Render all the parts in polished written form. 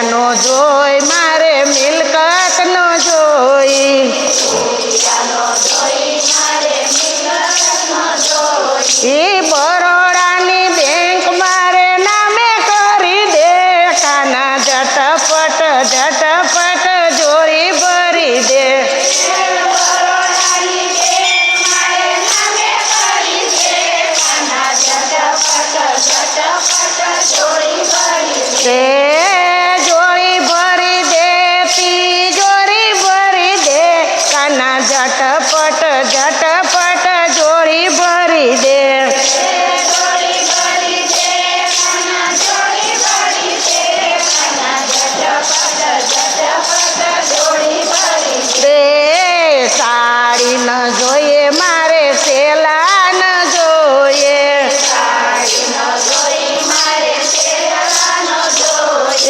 રૂપિયાનો જોઈ મારે મિલકતનો જોઈ ઈ બરોડાની બેંક મારે નામે કરી દે કાના ઝટપટ ઝટપટ જોડી ભરી દે તે જોડી ભરી દે તિજોરી ભરી દે કાના ઝટપટ ઝટપટ જોડી ભરી દે સાડી ન જોઈએ મારે સેલા ન જોઈએ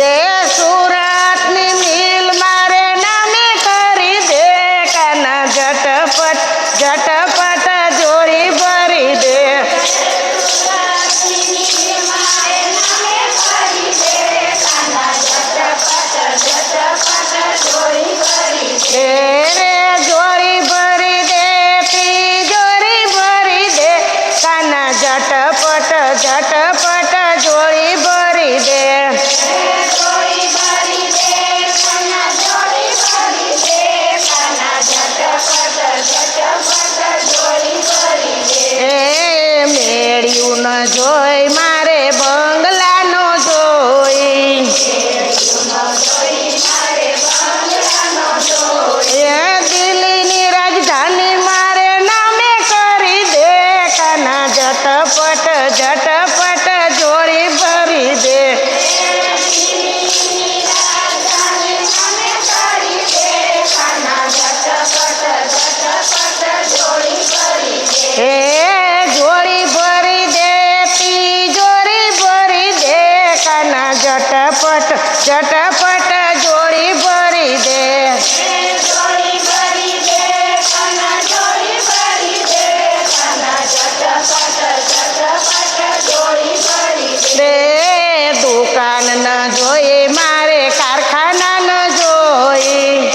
એ સુરતની મિલ મારે નામે કરી દે કાના ઝટપટ ઝટપટ જોડી ભરી દે જોડી ભરી દે તિજોરી ભરી દે કાના ઝટપટ ઝટપટ જોડી ભરી દે મેળ્યું ન જોઈ મારે બંગલાનો જોઈ દિલ્હીની રાજધાની મારે નામે કરી દે કાના ઝટપટ ઝટપટ જોડી ભરી દે હે જોડી ભરી દે તિજોરી ભરી દે કાના ઝટપટ ઝટપટ જોડી ભરી દે દુકાન ન જોઈએ મારે કારખાના ન જોઈ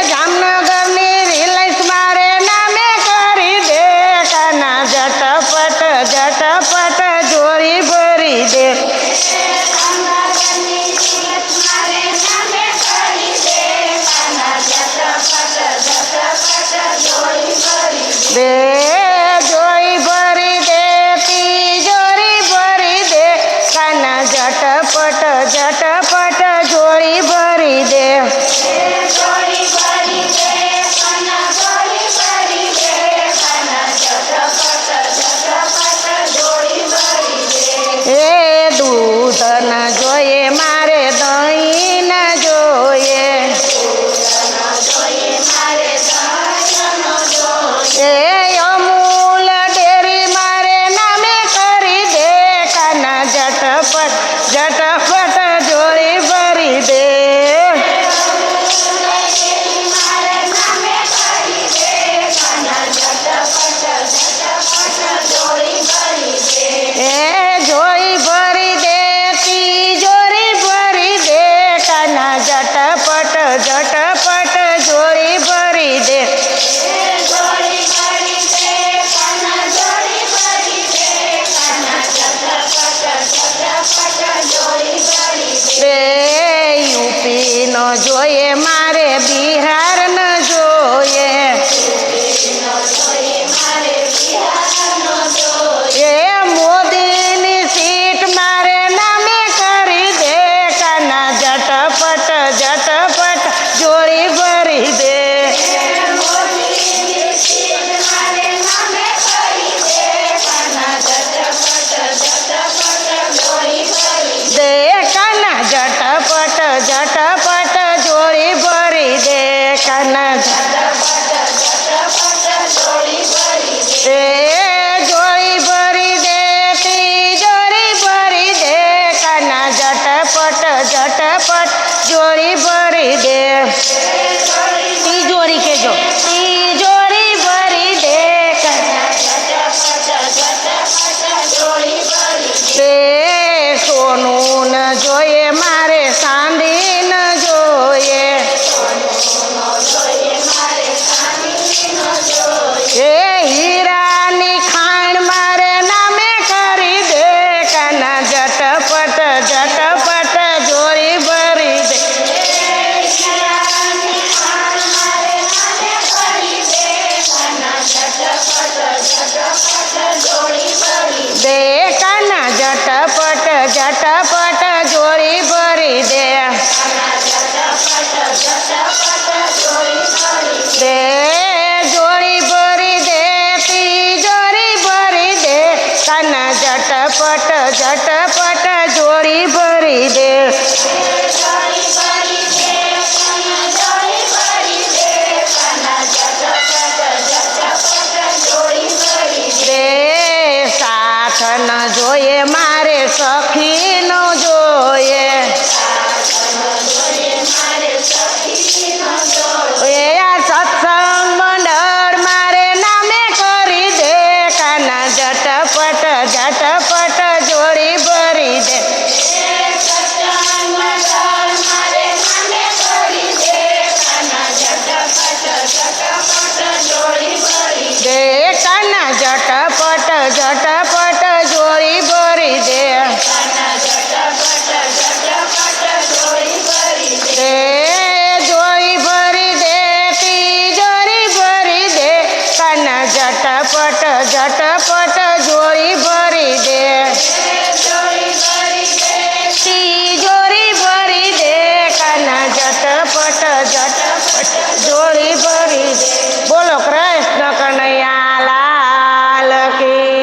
જામનગરની રિલાયન્સ મારે નામે કરી દે કાના ઝટપટ ઝટપટ જોડી ભરી દે જોઈ ભરી દે તિજોરી ભરી દે કાના ઝટપટ ઝટપટ જોડી ભરી દે એ દૂધ ન જોઈએ મારે દહીં ન જોઈએ એ અમૂલ ડેરી મારે નામે કરી દે કાના ઝટપટ ઝટપટ જોડી ભરી દે જોઈ ભરી દે તિજોરી ભરી દે કાના ઝટપટ ઝટપટ જોડી ભરી દે યુપી ન જોઈએ મારે બિહાર ન જોઈએ એ મોદી ઝટપટ જોડી ભરી દે રે સાથ ન જોઈએ મારે સખીનો